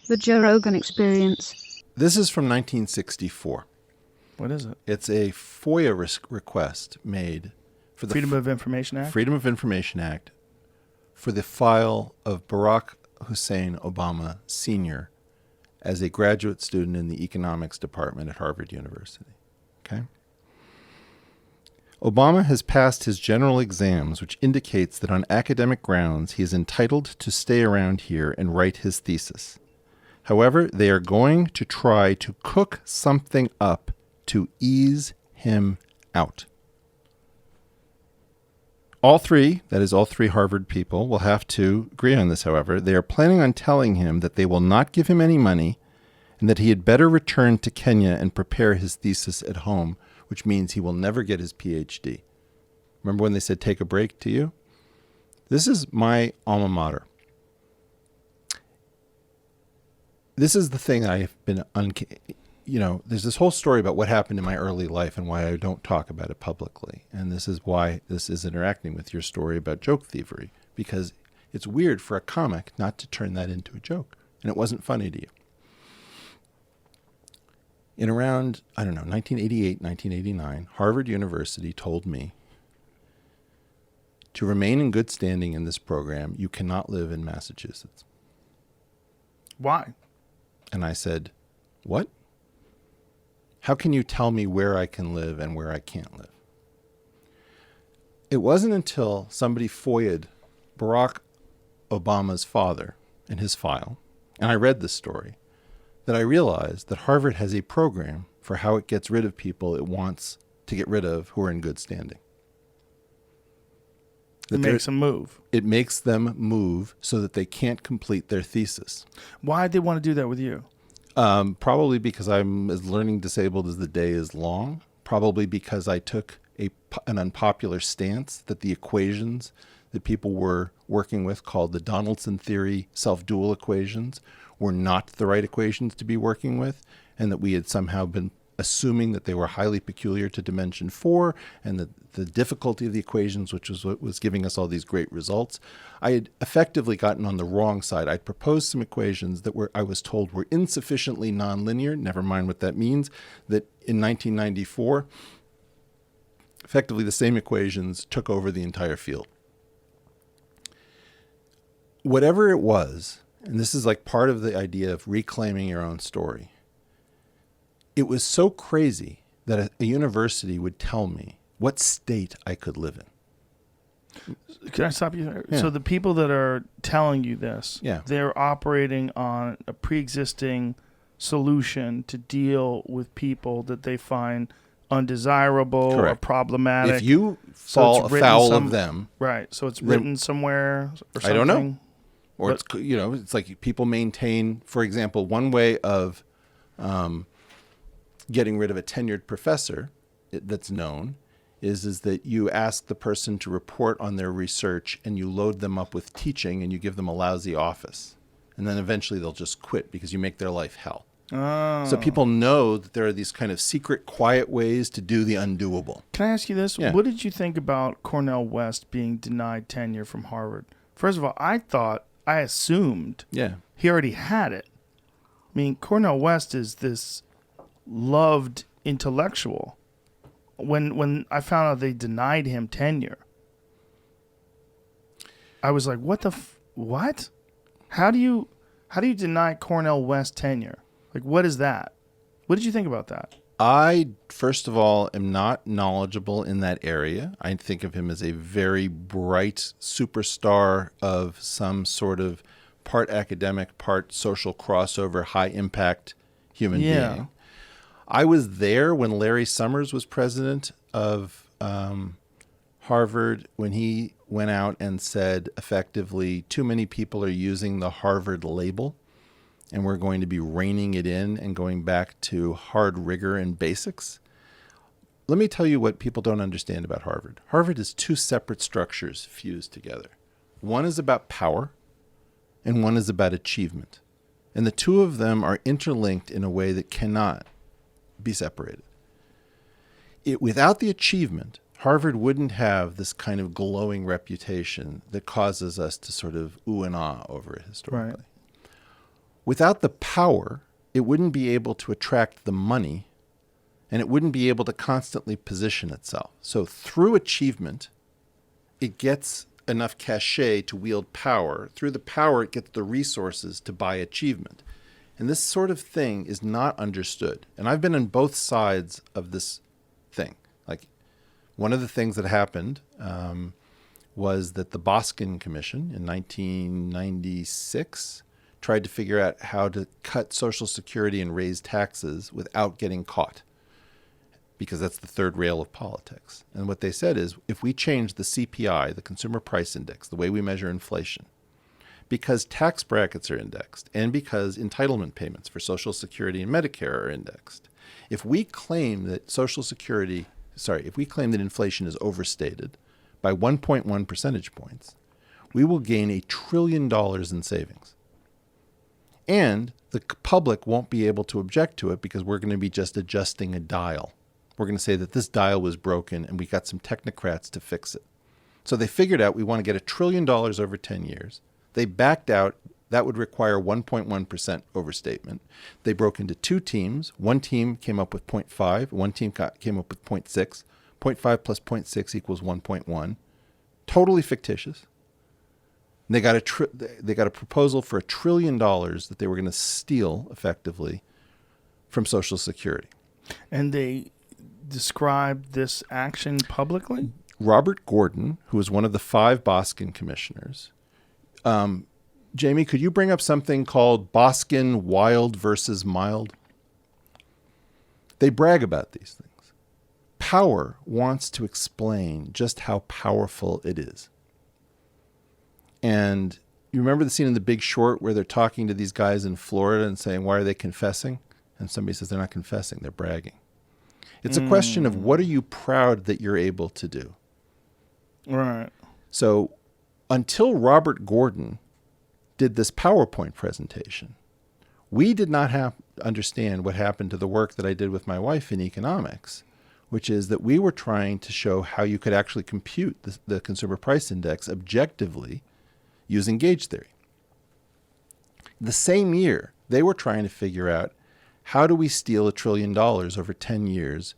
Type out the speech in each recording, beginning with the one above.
The Joe Rogan Experience. This is from 1964. What is it? It's a FOIA request made for the Freedom of Information Act? Freedom of Information Act for the file of Barack Hussein Obama Sr. as a graduate student in the economics department at Harvard University. Okay? Obama has passed his general exams, which indicates that on academic grounds he is entitled to stay around here and write his thesis. However, they are going to try to cook something up to ease him out. All three, that is all three Harvard people, will have to agree on this, however. They are planning on telling him that they will not give him any money and that he had better return to Kenya and prepare his thesis at home, which means he will never get his PhD. Remember when they said take a break to you? This is my alma mater. This is the thing I have been, there's this whole story about what happened in my early life and why I don't talk about it publicly. And this is why this is interacting with your story about joke thievery, because it's weird for a comic not to turn that into a joke. And it wasn't funny to you. In around, 1988, 1989, Harvard University told me to remain in good standing in this program, you cannot live in Massachusetts. Why? And I said, what? How can you tell me where I can live and where I can't live? It wasn't until somebody FOIA'd Barack Obama's father in his file, and I read this story, that I realized that Harvard has a program for how it gets rid of people it wants to get rid of who are in good standing. It makes them move. It makes them move so that they can't complete their thesis. Why did they want to do that with you? Probably because I'm as learning disabled as the day is long. Probably because I took an unpopular stance that the equations that people were working with, called the Donaldson theory self-dual equations, were not the right equations to be working with, and that we had somehow been assuming that they were highly peculiar to dimension 4, and that the difficulty of the equations, which was what was giving us all these great results. I had effectively gotten on the wrong side. I'd proposed some equations that I was told were insufficiently nonlinear, never mind what that means, that in 1994, effectively the same equations took over the entire field. Whatever it was, and this is like part of the idea of reclaiming your own story, it was so crazy that a university would tell me what state I could live in. Can I stop you there? Yeah. So the people that are telling you this, Yeah. they're operating on a pre-existing solution to deal with people that they find undesirable or Correct. problematic. If you So fall it's written afoul of them, Right. So it's written somewhere or something. I don't know. Or it's like people maintain, for example, one way of getting rid of a tenured professor that's known is that you ask the person to report on their research and you load them up with teaching and you give them a lousy office. And then eventually they'll just quit because you make their life hell. Oh. So people know that there are these kind of secret, quiet ways to do the undoable. Can I ask you this? Yeah. What did you think about Cornel West being denied tenure from Harvard? First of all, I assumed he already had it. I mean, Cornel West is this loved intellectual. When I found out they denied him tenure, I was like, what? How do you deny Cornel West tenure? Like, what is that? What did you think about that? I, first of all, am not knowledgeable in that area. I think of him as a very bright superstar of some sort of part academic, part social crossover, high impact human being. I was there when Larry Summers was president of Harvard, when he went out and said effectively, too many people are using the Harvard label, and we're going to be reining it in and going back to hard rigor and basics. Let me tell you what people don't understand about Harvard. Harvard is two separate structures fused together. One is about power, and one is about achievement. And the two of them are interlinked in a way that cannot be separated. Without the achievement, Harvard wouldn't have this kind of glowing reputation that causes us to sort of ooh and ah over it historically. Right. Without the power, it wouldn't be able to attract the money, and it wouldn't be able to constantly position itself. So through achievement, it gets enough cachet to wield power. Through the power, it gets the resources to buy achievement. And this sort of thing is not understood. And I've been on both sides of this thing. Like, one of the things that happened was that the Boskin Commission in 1996 tried to figure out how to cut Social Security and raise taxes without getting caught, because that's the third rail of politics. And what they said is, if we change the CPI, the Consumer Price Index, the way we measure inflation, because tax brackets are indexed and because entitlement payments for Social Security and Medicare are indexed, if we claim that inflation is overstated by 1.1 percentage points, we will gain $1 trillion in savings. And the public won't be able to object to it because we're going to be just adjusting a dial. We're going to say that this dial was broken and we got some technocrats to fix it. So they figured out we want to get $1 trillion over 10 years. They backed out. That would require 1.1% overstatement. They broke into two teams. One team came up with 0.5. One team came up with 0.6. 0.5 plus 0.6 equals 1.1. Totally fictitious. And they got a proposal for $1 trillion that they were going to steal effectively from Social Security. And they described this action publicly? Robert Gordon, who was one of the 5 Boskin commissioners. Jamie, could you bring up something called Boskin Wild versus Mild? They brag about these things. Power wants to explain just how powerful it is. And you remember the scene in The Big Short where they're talking to these guys in Florida and saying, why are they confessing? And somebody says, they're not confessing, they're bragging. It's a question of, what are you proud that you're able to do? Right. So until Robert Gordon did this PowerPoint presentation, we did not understand what happened to the work that I did with my wife in economics, which is that we were trying to show how you could actually compute the Consumer Price Index objectively using gauge theory. The same year, they were trying to figure out, how do we steal $1 trillion over 10 years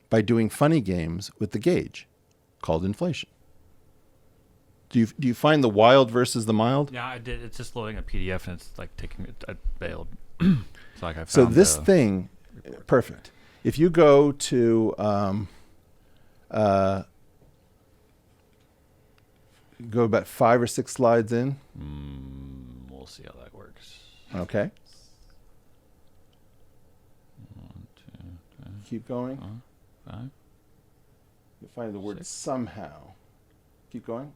by doing funny games with the gauge called inflation? Do you find the wild versus the mild? Yeah, I did. It's just loading a PDF and it's like taking it. I bailed. So this thing, perfect. If you go to go about 5 or 6 slides in. We'll see how that works. Okay. 1, 2, 3. Keep going. 5. You find the word 6. somehow. Keep going.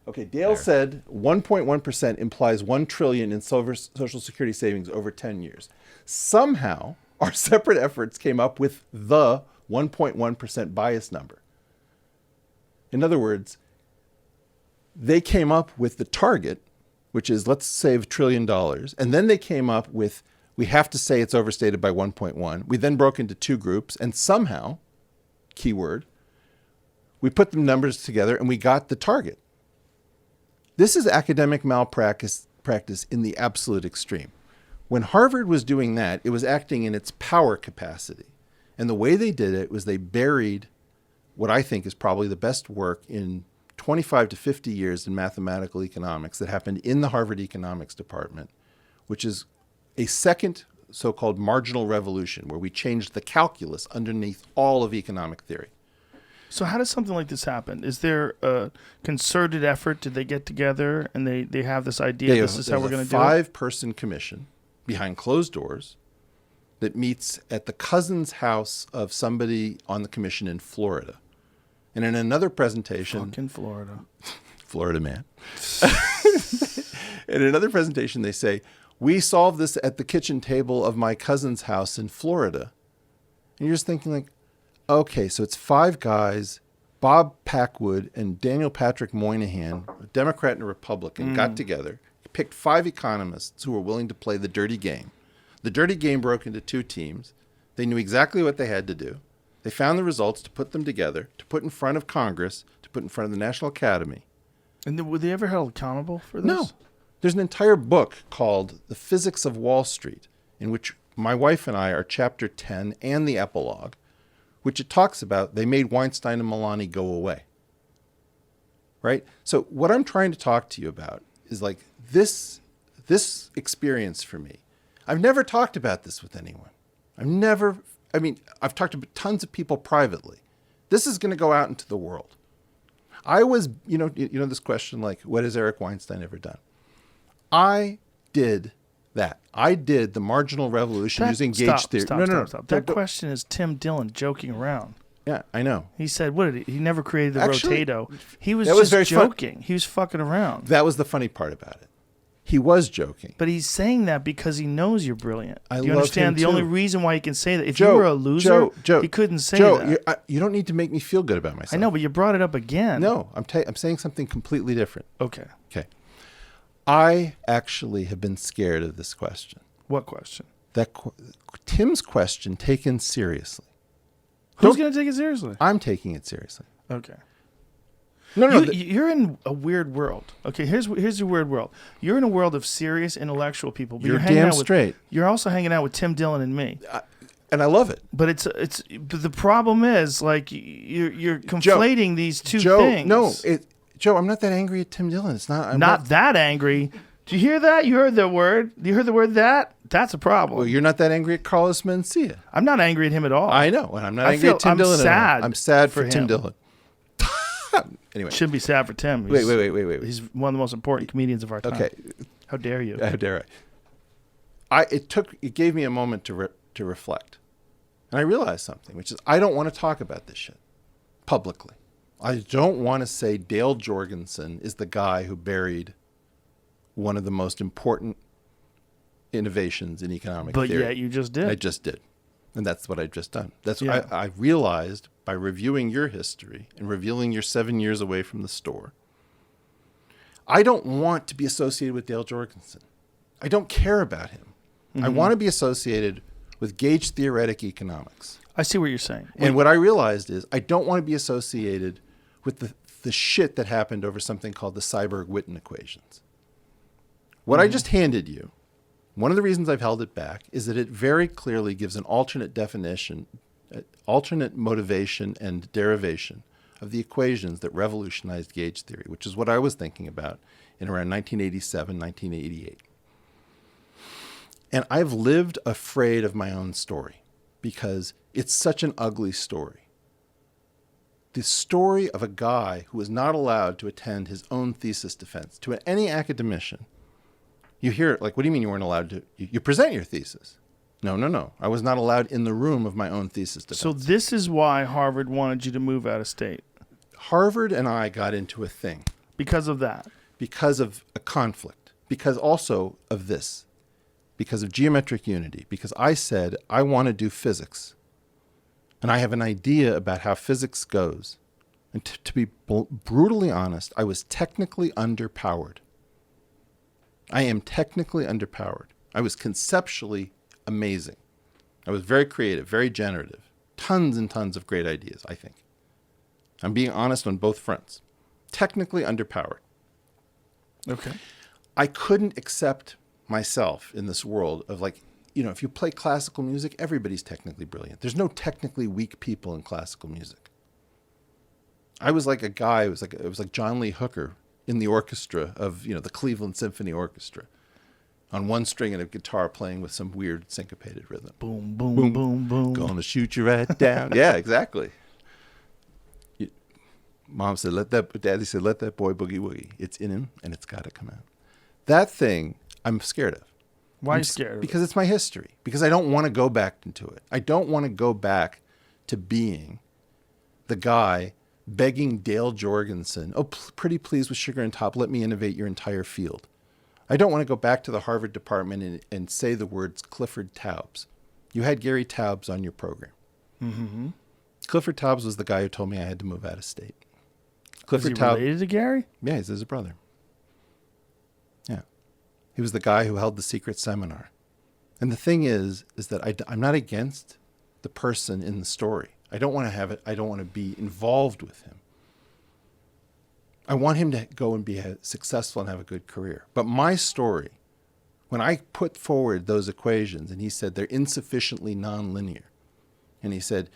Okay, Dale said 1.1% implies $1 trillion in Social Security savings over 10 years. Somehow, our separate efforts came up with the 1.1% bias number. In other words, they came up with the target, which is let's save $1 trillion. And then they came up with, we have to say it's overstated by 1.1. We then broke into 2 groups, and somehow, keyword, we put the numbers together and we got the target. This is academic malpractice in the absolute extreme. When Harvard was doing that, it was acting in its power capacity. And the way they did it was they buried what I think is probably the best work in 25 to 50 years in mathematical economics that happened in the Harvard Economics Department, which is a second so-called marginal revolution where we changed the calculus underneath all of economic theory. So how does something like this happen? Is there a concerted effort? Did they get together and they have this idea, this is how we're going to do it? There's a 5-person commission behind closed doors that meets at the cousin's house of somebody on the commission in Florida. And in another presentation... Fucking Florida. Florida man. In another presentation, they say, we solved this at the kitchen table of my cousin's house in Florida. And you're just thinking like, okay, so it's 5 guys, Bob Packwood and Daniel Patrick Moynihan, a Democrat and a Republican, got together, picked 5 economists who were willing to play the dirty game. The dirty game broke into 2 teams. They knew exactly what they had to do. They found the results to put them together, to put in front of Congress, to put in front of the National Academy. And were they ever held accountable for this? There's an entire book called The Physics of Wall Street, in which my wife and I are chapter 10 and the epilogue, which it talks about they made Weinstein and Milani go away. Right? So what I'm trying to talk to you about is like this experience for me. I've never talked about this with anyone. I've talked to tons of people privately. This is going to go out into the world. I was, you know this question, like, what has Eric Weinstein ever done? I did that. I did the marginal revolution using gauge theory. Stop. That question is Tim Dillon joking around. Yeah, I know. He said, what did he never created the rotato. He was just joking. He was fucking around. That was the funny part about it. He was joking. But he's saying that because he knows you're brilliant. Do you understand? The only reason why he can say that, if Joe, you were a loser, he couldn't say that. You don't need to make me feel good about myself. I know, but you brought it up again. No, I'm saying something completely different. Okay. I actually have been scared of this question. What question? Tim's question taken seriously. Who's going to take it seriously? I'm taking it seriously. Okay. No. You're in a weird world. Okay, here's your weird world. You're in a world of serious intellectual people. But you're damn straight. You're also hanging out with Tim Dillon and me. And I love it. But but the problem is, like, you're conflating these two things. No, Joe, I'm not that angry at Tim Dillon. It's not. I'm not that angry. Do you hear that? You heard the word. You heard the word that? That's a problem. Well, you're not that angry at Carlos Mencia. I'm not angry at him at all. I know, and I'm not angry at Tim Dillon. I'm sad for Tim Dillon. Anyway, shouldn't be sad for Tim. Wait. He's one of the most important comedians of our time. Okay, how dare you? How dare I? It gave me a moment to reflect, and I realized something, which is I don't want to talk about this shit publicly. I don't want to say Dale Jorgensen is the guy who buried one of the most important innovations in economic theory. But yet you just did. I just did. And that's what I've just done. That's what I realized by reviewing your history and revealing you're 7 years away from the store. I don't want to be associated with Dale Jorgensen. I don't care about him. Mm-hmm. I want to be associated with gauge theoretic economics. I see what you're saying. And what I realized is I don't want to be associated with the shit that happened over something called the Seiberg-Witten equations. What I just handed you, one of the reasons I've held it back is that it very clearly gives an alternate definition, alternate motivation and derivation of the equations that revolutionized gauge theory, which is what I was thinking about in around 1987, 1988. And I've lived afraid of my own story because it's such an ugly story. The story of a guy who was not allowed to attend his own thesis defense. To any academician, you hear it like, what do you mean you weren't allowed to? You present your thesis. No. I was not allowed in the room of my own thesis defense. So this is why Harvard wanted you to move out of state. Harvard and I got into a thing. Because of that. Because of a conflict. Because also of this. Because of geometric unity. Because I said, I want to do physics. And I have an idea about how physics goes. And to be brutally honest, I was technically underpowered. I am technically underpowered. I was conceptually amazing. I was very creative, very generative. Tons and tons of great ideas, I think. I'm being honest on both fronts. Technically underpowered. Okay. I couldn't accept myself in this world of like, if you play classical music, everybody's technically brilliant. There's no technically weak people in classical music. I was like a guy, it was like John Lee Hooker in the orchestra of, the Cleveland Symphony Orchestra on one string and a guitar playing with some weird syncopated rhythm. Boom, boom, boom, boom, boom. Gonna shoot you right down. Yeah, exactly. Mom said, Daddy said, let that boy boogie woogie. It's in him and it's got to come out. That thing I'm scared of. Why are you scared of it? Because it's my history. Because I don't want to go back into it. I don't want to go back to being the guy begging Dale Jorgensen, pretty please with sugar and top, let me innovate your entire field. I don't want to go back to the Harvard department and say the words Clifford Taubes. You had Gary Taubes on your program. Mm-hmm. Clifford Taubes was the guy who told me I had to move out of state. Clifford Is he related to Gary? Yeah, he's his brother. Yeah. He was the guy who held the secret seminar. And the thing is that I'm not against the person in the story. I don't want to have it. I don't want to be involved with him. I want him to go and be successful and have a good career. But my story, when I put forward those equations, and he said they're insufficiently nonlinear, and he said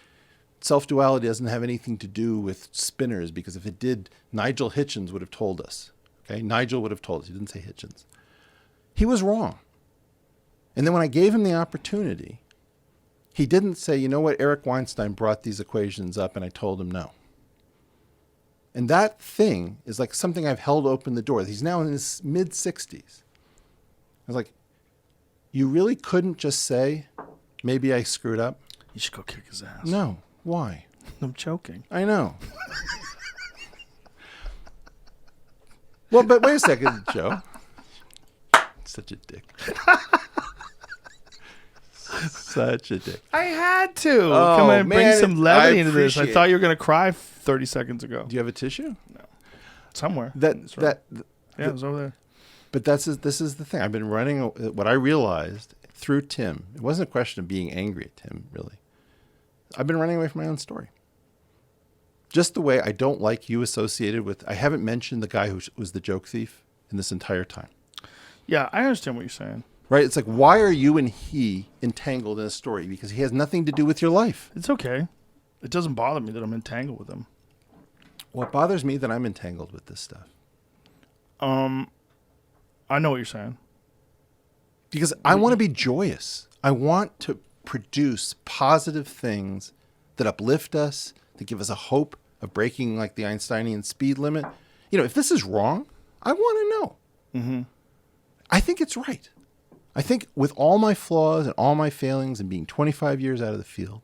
self-duality doesn't have anything to do with spinners, because if it did, Nigel Hitchens would have told us. Okay, Nigel would have told us. He didn't say Hitchens. He was wrong. And then when I gave him the opportunity, he didn't say, you know what, Eric Weinstein brought these equations up, and I told him no. And that thing is like something I've held open the door. He's now in his mid-60s. I was like, you really couldn't just say, maybe I screwed up? You should go kick his ass. No. Why? I'm joking. I know. Well, but wait a second, Joe. Such a dick. Such a dick. I had to. Oh, Come on, bring man, some levity into this. I appreciate thought you were going to cry 30 seconds ago. Do you have a tissue? No. Somewhere. Yeah, it was over there. But this is the thing. I've been running. What I realized through Tim, it wasn't a question of being angry at Tim, really. I've been running away from my own story. Just the way I don't like you associated with. I haven't mentioned the guy who was the joke thief in this entire time. Yeah, I understand what you're saying. Right? It's like, why are you and he entangled in a story? Because he has nothing to do with your life. It's okay. It doesn't bother me that I'm entangled with him. What bothers me that I'm entangled with this stuff. I know what you're saying. Because I want to be joyous. I want to produce positive things that uplift us, that give us a hope of breaking like the Einsteinian speed limit. You know, if this is wrong, I want to know. Mm-hmm. I think it's right. I think with all my flaws and all my failings and being 25 years out of the field,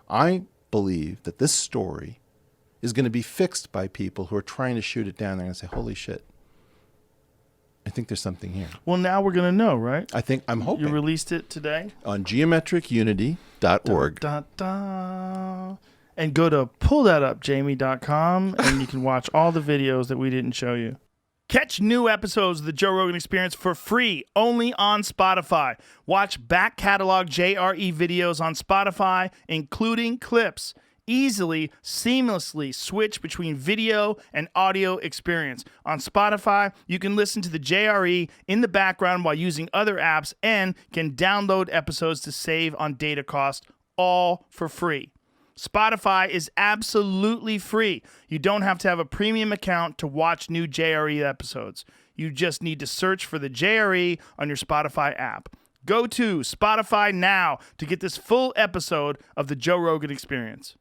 I believe that this story is going to be fixed by people who are trying to shoot it down. They're going to say, holy shit, I think there's something here. Well, now we're going to know, right? I'm hoping. You released it today? On geometricunity.org. And go to pullthatupjamie.com and you can watch all the videos that we didn't show you. Catch new episodes of The Joe Rogan Experience for free only on Spotify. Watch back catalog JRE videos on Spotify, including clips. Easily, seamlessly switch between video and audio experience. On Spotify, you can listen to the JRE in the background while using other apps and can download episodes to save on data cost, all for free. Spotify is absolutely free. You don't have to have a premium account to watch new JRE episodes. You just need to search for the JRE on your Spotify app. Go to Spotify now to get this full episode of The Joe Rogan Experience.